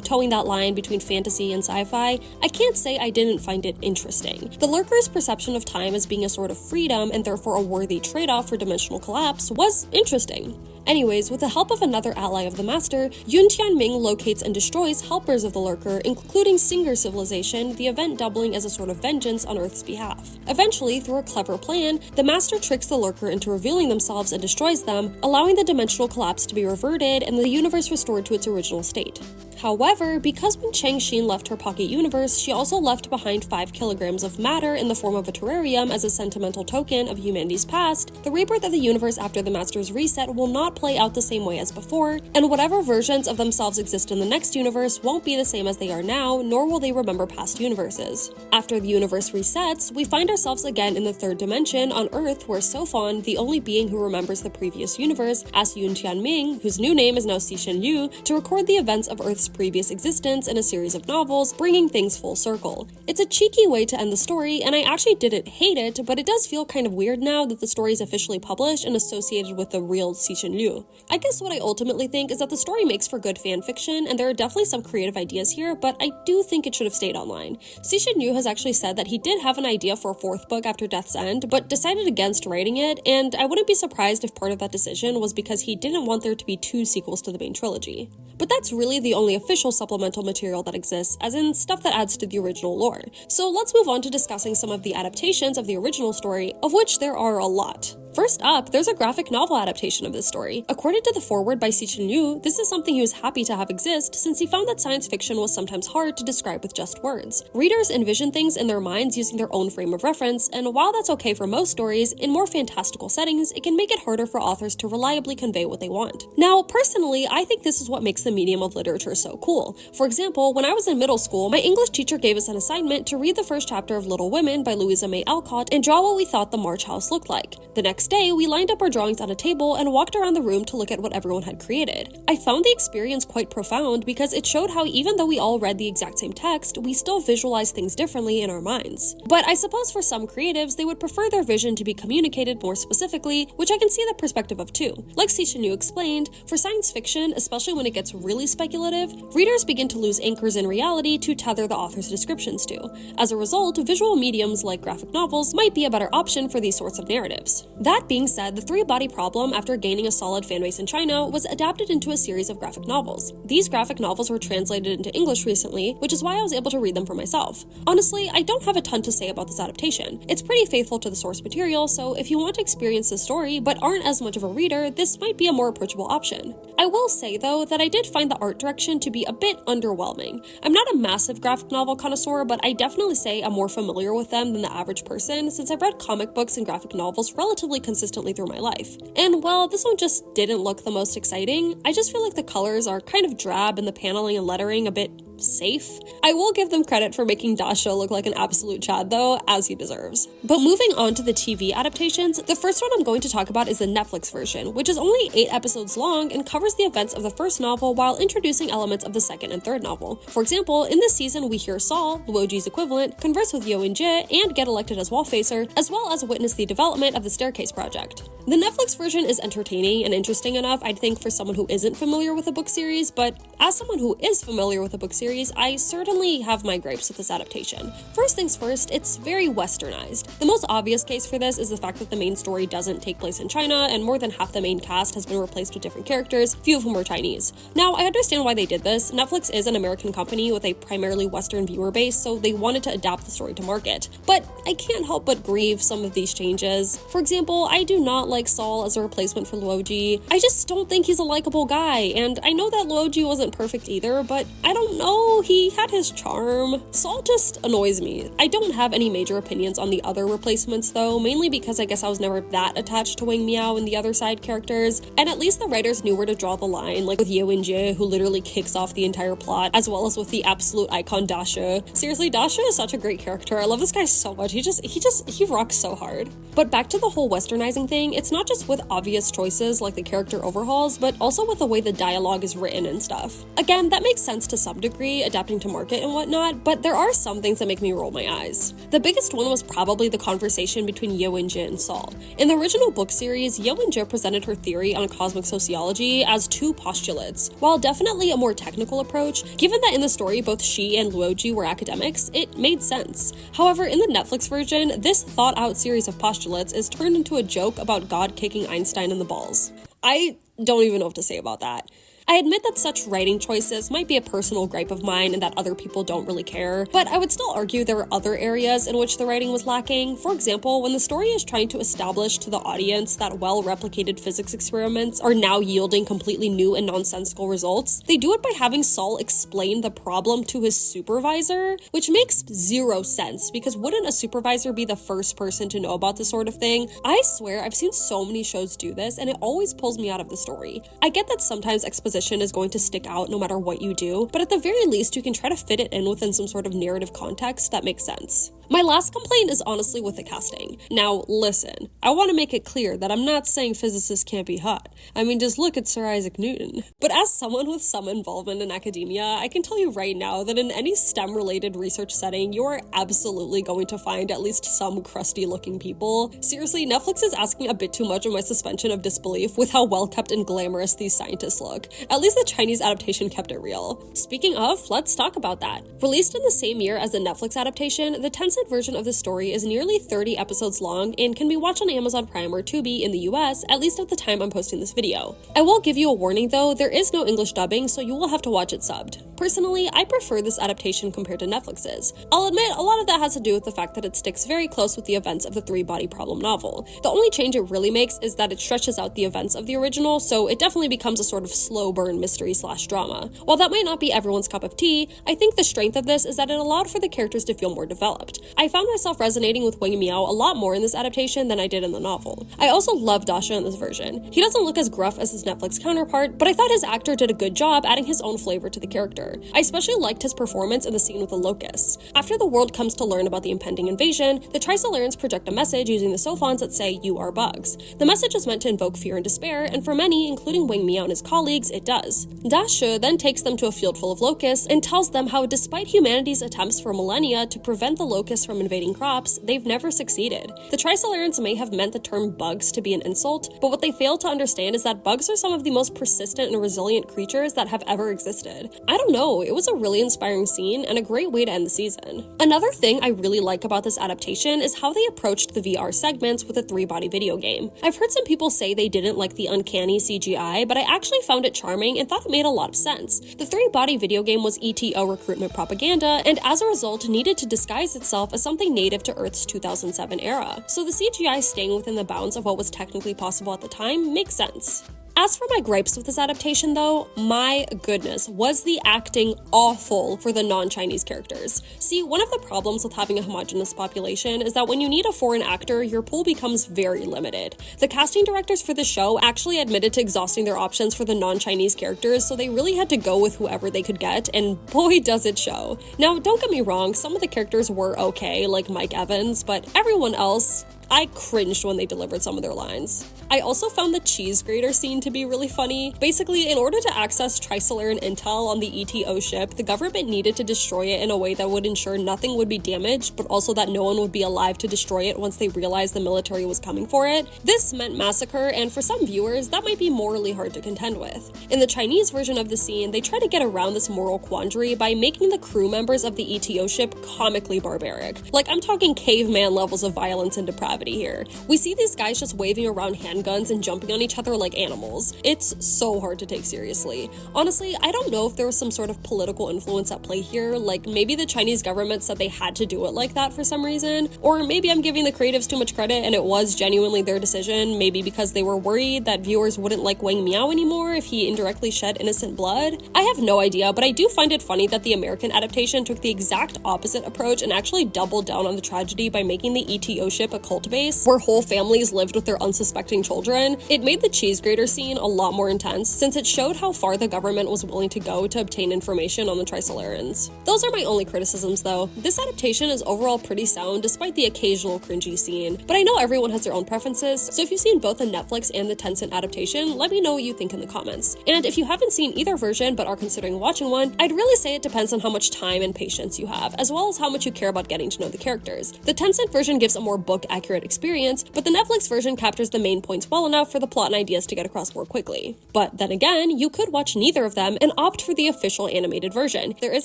towing that line between fantasy and sci-fi, I can't say I didn't find it interesting. The Lurker's perception of time as being a sort of freedom and therefore a worthy trade-off for dimensional collapse was interesting. Anyways, with the help of another ally of the Master, Yun Tianming locates and destroys helpers of the Lurker, including Singer civilization, the event doubling as a sort of vengeance on Earth's behalf. Eventually, through a clever plan, the Master tricks the Lurker into revealing themselves and destroys them, allowing the dimensional collapse to be reverted and the universe restored to its original state. However, because when Chang Xin left her pocket universe, she also left behind 5 kilograms of matter in the form of a terrarium as a sentimental token of humanity's past, the rebirth of the universe after the Master's reset will not play out the same way as before, and whatever versions of themselves exist in the next universe won't be the same as they are now, nor will they remember past universes. After the universe resets, we find ourselves again in the third dimension on Earth, where Sophon, the only being who remembers the previous universe, asks Yun Tianming, whose new name is now Cixin Liu, to record the events of Earth's previous existence in a series of novels, bringing things full circle. It's a cheeky way to end the story, and I actually didn't hate it, but it does feel kind of weird now that the story is officially published and associated with the real Cixin Liu. I guess what I ultimately think is that the story makes for good fan fiction, and there are definitely some creative ideas here, but I do think it should have stayed online. Cixin Liu has actually said that he did have an idea for a 4th book after Death's End, but decided against writing it, and I wouldn't be surprised if part of that decision was because he didn't want there to be 2 sequels to the main trilogy. But that's really the only official supplemental material that exists, as in stuff that adds to the original lore. So let's move on to discussing some of the adaptations of the original story, of which there are a lot. First up, there's a graphic novel adaptation of this story. According to the foreword by Cixin Liu, this is something he was happy to have exist since he found that science fiction was sometimes hard to describe with just words. Readers envision things in their minds using their own frame of reference, and while that's okay for most stories, in more fantastical settings, it can make it harder for authors to reliably convey what they want. Now, personally, I think this is what makes the medium of literature so cool. For example, when I was in middle school, my English teacher gave us an assignment to read the first chapter of Little Women by Louisa May Alcott and draw what we thought the March House looked like. The next day, we lined up our drawings on a table and walked around the room to look at what everyone had created. I found the experience quite profound because it showed how even though we all read the exact same text, we still visualize things differently in our minds. But I suppose for some creatives, they would prefer their vision to be communicated more specifically, which I can see the perspective of too. Like Cixin Liu explained, for science fiction, especially when it gets really speculative, readers begin to lose anchors in reality to tether the author's descriptions to. As a result, visual mediums like graphic novels might be a better option for these sorts of narratives. That being said, the Three-Body Problem, after gaining a solid fanbase in China, was adapted into a series of graphic novels. These graphic novels were translated into English recently, which is why I was able to read them for myself. Honestly, I don't have a ton to say about this adaptation. It's pretty faithful to the source material, so if you want to experience the story but aren't as much of a reader, this might be a more approachable option. I will say, though, that I did find the art direction to be a bit underwhelming. I'm not a massive graphic novel connoisseur, but I definitely say I'm more familiar with them than the average person, since I've read comic books and graphic novels relatively consistently through my life. And while this one just didn't look the most exciting, I just feel like the colors are kind of drab and the paneling and lettering a bit safe. I will give them credit for making Dasha look like an absolute Chad though, as he deserves. But moving on to the TV adaptations, the first one I'm going to talk about is the Netflix version, which is only 8 episodes long and covers the events of the first novel while introducing elements of the second and third novel. For example, in this season we hear Saul, Luoji's equivalent, converse with Yo and Jie and get elected as Wallfacer, as well as witness the development of the Staircase Project. The Netflix version is entertaining and interesting enough, I'd think, for someone who isn't familiar with the book series, but as someone who is familiar with the book series, I certainly have my gripes with this adaptation. First things first, it's very westernized. The most obvious case for this is the fact that the main story doesn't take place in China, and more than half the main cast has been replaced with different characters, few of whom are Chinese. Now, I understand why they did this. Netflix is an American company with a primarily Western viewer base, so they wanted to adapt the story to market. But I can't help but grieve some of these changes. For example, I do not like Saul as a replacement for Luoji. I just don't think he's a likable guy, and I know that Luoji wasn't perfect either, but I don't know, he had his charm. Saul just annoys me. I don't have any major opinions on the other replacements though, mainly because I guess I was never that attached to Wang Miao and the other side characters, and at least the writers knew where to draw the line, like with Ye Wenjie, who literally kicks off the entire plot, as well as with the absolute icon Dasha. Seriously, Dasha is such a great character. I love this guy so much. He rocks so hard. But back to the whole westernizing thing, it's not just with obvious choices like the character overhauls, but also with the way the dialogue is written and stuff. Again, that makes sense to some degree, adapting to market and whatnot, but there are some things that make me roll my eyes. The biggest one was probably the conversation between Ye Wenjie and Saul. In the original book series, Ye Wenjie presented her theory on cosmic sociology as two postulates. While definitely a more technical approach, given that in the story both she and Luoji were academics, it made sense. However, in the Netflix version, this thought-out series of postulates is turned into a joke about God kicking Einstein in the balls. I don't even know what to say about that. I admit that such writing choices might be a personal gripe of mine and that other people don't really care, but I would still argue there were other areas in which the writing was lacking. For example, when the story is trying to establish to the audience that well-replicated physics experiments are now yielding completely new and nonsensical results, they do it by having Saul explain the problem to his supervisor, which makes zero sense, because wouldn't a supervisor be the first person to know about this sort of thing? I swear I've seen so many shows do this, and it always pulls me out of the story. I get that sometimes exposition is going to stick out no matter what you do, but at the very least you can try to fit it in within some sort of narrative context that makes sense. My last complaint is honestly with the casting. Now, listen, I want to make it clear that I'm not saying physicists can't be hot. I mean, just look at Sir Isaac Newton. But as someone with some involvement in academia, I can tell you right now that in any STEM-related research setting, you are absolutely going to find at least some crusty-looking people. Seriously, Netflix is asking a bit too much of my suspension of disbelief with how well-kept and glamorous these scientists look. At least the Chinese adaptation kept it real. Speaking of, let's talk about that. Released in the same year as the Netflix adaptation, the Tencent version of the story is nearly 30 episodes long and can be watched on Amazon Prime or Tubi in the US, at least at the time I'm posting this video. I will give you a warning though, there is no English dubbing, so you will have to watch it subbed. Personally, I prefer this adaptation compared to Netflix's. I'll admit, a lot of that has to do with the fact that it sticks very close with the events of the Three-Body Problem novel. The only change it really makes is that it stretches out the events of the original, so it definitely becomes a sort of slow burn mystery/drama. While that might not be everyone's cup of tea, I think the strength of this is that it allowed for the characters to feel more developed. I found myself resonating with Wang Miao a lot more in this adaptation than I did in the novel. I also love Dasha in this version. He doesn't look as gruff as his Netflix counterpart, but I thought his actor did a good job adding his own flavor to the character. I especially liked his performance in the scene with the locusts. After the world comes to learn about the impending invasion, the Trisolarans project a message using the sophons that say, "You are bugs." The message is meant to invoke fear and despair, and for many, including Wang Miao and his colleagues, it does. Dasha then takes them to a field full of locusts and tells them how despite humanity's attempts for millennia to prevent the locusts from invading crops, they've never succeeded. The Trisolarans may have meant the term bugs to be an insult, but what they fail to understand is that bugs are some of the most persistent and resilient creatures that have ever existed. I don't know, it was a really inspiring scene and a great way to end the season. Another thing I really like about this adaptation is how they approached the VR segments with a three-body video game. I've heard some people say they didn't like the uncanny CGI, but I actually found it charming and thought it made a lot of sense. The three-body video game was ETO recruitment propaganda, and as a result needed to disguise itself as something native to Earth's 2007 era. So the CGI staying within the bounds of what was technically possible at the time makes sense. As for my gripes with this adaptation though, my goodness, was the acting awful for the non-Chinese characters. See, one of the problems with having a homogenous population is that when you need a foreign actor, your pool becomes very limited. The casting directors for the show actually admitted to exhausting their options for the non-Chinese characters, so they really had to go with whoever they could get, and boy does it show. Now, don't get me wrong, some of the characters were okay, like Mike Evans, but everyone else, I cringed when they delivered some of their lines. I also found the cheese grater scene to be really funny. Basically, in order to access Trisolaran intel on the ETO ship, the government needed to destroy it in a way that would ensure nothing would be damaged, but also that no one would be alive to destroy it once they realized the military was coming for it. This meant massacre, and for some viewers, that might be morally hard to contend with. In the Chinese version of the scene, they try to get around this moral quandary by making the crew members of the ETO ship comically barbaric. Like, I'm talking caveman levels of violence and depravity here. We see these guys just waving around handguns and jumping on each other like animals. It's so hard to take seriously. Honestly, I don't know if there was some sort of political influence at play here, like maybe the Chinese government said they had to do it like that for some reason, or maybe I'm giving the creatives too much credit and it was genuinely their decision, maybe because they were worried that viewers wouldn't like Wang Miao anymore if he indirectly shed innocent blood. I have no idea, but I do find it funny that the American adaptation took the exact opposite approach and actually doubled down on the tragedy by making the ETO ship a cult base where whole families lived with their unsuspecting children. It made the cheese grater scene a lot more intense since it showed how far the government was willing to go to obtain information on the Trisolarans. Those are my only criticisms though. This adaptation is overall pretty sound despite the occasional cringy scene, but I know everyone has their own preferences, so if you've seen both the Netflix and the Tencent adaptation, let me know what you think in the comments. And if you haven't seen either version but are considering watching one, I'd really say it depends on how much time and patience you have, as well as how much you care about getting to know the characters. The Tencent version gives a more book-accurate experience, but the Netflix version captures the main points well enough for the plot and ideas to get across more quickly. But then again, you could watch neither of them and opt for the official animated version. There is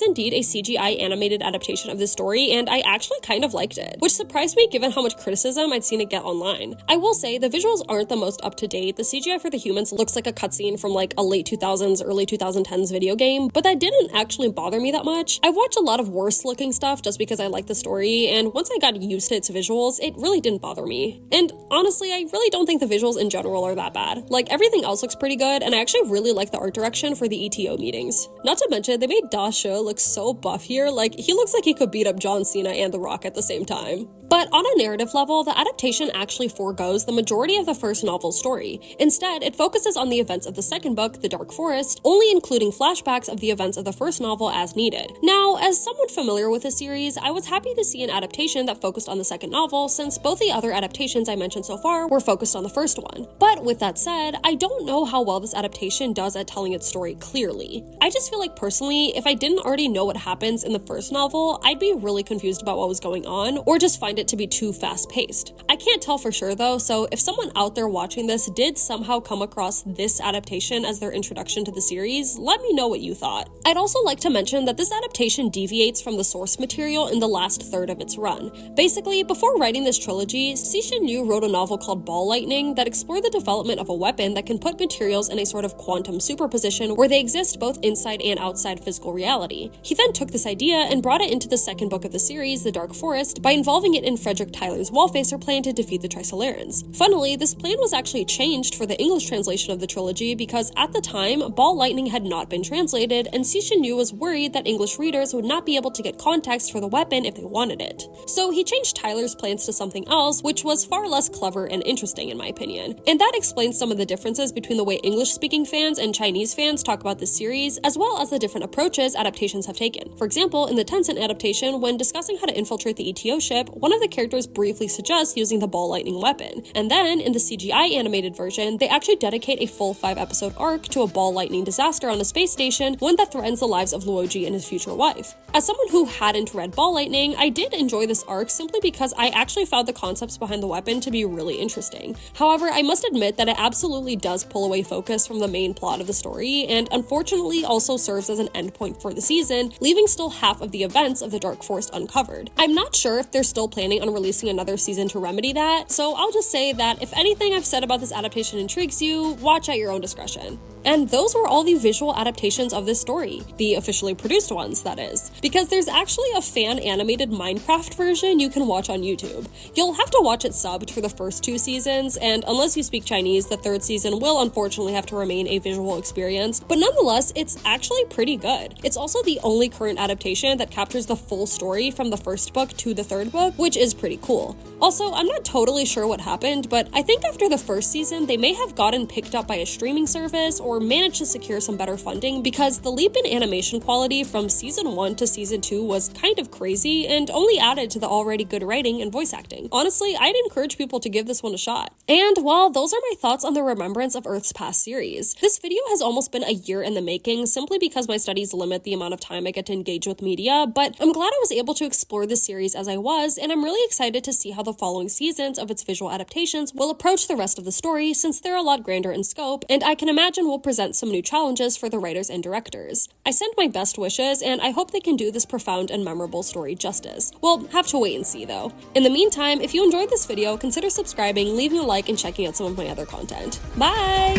indeed a CGI animated adaptation of this story, and I actually kind of liked it, which surprised me given how much criticism I'd seen it get online. I will say, the visuals aren't the most up-to-date. The CGI for the humans looks like a cutscene from like a late 2000s, early 2010s video game, but that didn't actually bother me that much. I've watched a lot of worse looking stuff just because I like the story, and once I got used to its visuals, it really didn't bother me. And honestly, I really don't think the visuals in general are that bad. Like, everything else looks pretty good, and I actually really like the art direction for the ETO meetings. Not to mention, they made Da Shi look so buff here, like, he looks like he could beat up John Cena and The Rock at the same time. But on a narrative level, the adaptation actually forgoes the majority of the first novel's story. Instead, it focuses on the events of the second book, The Dark Forest, only including flashbacks of the events of the first novel as needed. Now, as someone familiar with the series, I was happy to see an adaptation that focused on the second novel, since both the other adaptations I mentioned so far were focused on the first one. But with that said, I don't know how well this adaptation does at telling its story clearly. I just feel like personally, if I didn't already know what happens in the first novel, I'd be really confused about what was going on, or just find it to be too fast-paced. I can't tell for sure though, so if someone out there watching this did somehow come across this adaptation as their introduction to the series, let me know what you thought. I'd also like to mention that this adaptation deviates from the source material in the last third of its run. Basically, before writing this trilogy, Cixin Liu wrote a novel called Ball Lightning that explored the development of a weapon that can put materials in a sort of quantum superposition where they exist both inside and outside physical reality. He then took this idea and brought it into the second book of the series, The Dark Forest, by involving it in Frederick Tyler's Wallfacer plan to defeat the Trisolarans. Funnily, this plan was actually changed for the English translation of the trilogy because at the time, Ball Lightning had not been translated, and Cixin Liu was worried that English readers would not be able to get context for the weapon if they wanted it. So he changed Tyler's plans to something else, which was far less clever and interesting in my opinion. And that explains some of the differences between the way English-speaking fans and Chinese fans talk about this series, as well as the different approaches adaptations have taken. For example, in the Tencent adaptation, when discussing how to infiltrate the ETO ship, one of the characters briefly suggests using the ball lightning weapon. And then, in the CGI animated version, they actually dedicate a full 5-episode arc to a ball lightning disaster on a space station, one that threatens the lives of Luoji and his future wife. As someone who hadn't read Ball Lightning, I did enjoy this arc simply because I actually found the concepts behind the weapon to be really interesting. However, I must admit that it absolutely does pull away focus from the main plot of the story, and unfortunately also serves as an endpoint for the season, leaving still half of the events of the Dark Forest uncovered. I'm not sure if they're still planning on releasing another season to remedy that, so I'll just say that if anything I've said about this adaptation intrigues you, watch at your own discretion. And those were all the visual adaptations of this story, the officially produced ones, that is, because there's actually a fan-animated Minecraft version you can watch on YouTube. You'll have to watch it subbed for the first 2 seasons, and unless you speak Chinese, the 3rd season will unfortunately have to remain a visual experience, but nonetheless, it's actually pretty good. It's also the only current adaptation that captures the full story from the first book to the 3rd book, which is pretty cool. Also, I'm not totally sure what happened, but I think after the 1st season, they may have gotten picked up by a streaming service, or managed to secure some better funding because the leap in animation quality from season 1 to season 2 was kind of crazy and only added to the already good writing and voice acting. Honestly, I'd encourage people to give this one a shot. And well, those are my thoughts on the Remembrance of Earth's Past series. This video has almost been a year in the making simply because my studies limit the amount of time I get to engage with media, but I'm glad I was able to explore this series as I was, and I'm really excited to see how the following seasons of its visual adaptations will approach the rest of the story since they're a lot grander in scope, and I can imagine will present some new challenges for the writers and directors. I send my best wishes, and I hope they can do this profound and memorable story justice. We'll have to wait and see though. In the meantime, if you enjoyed this video, consider subscribing, leaving a like, and checking out some of my other content. Bye!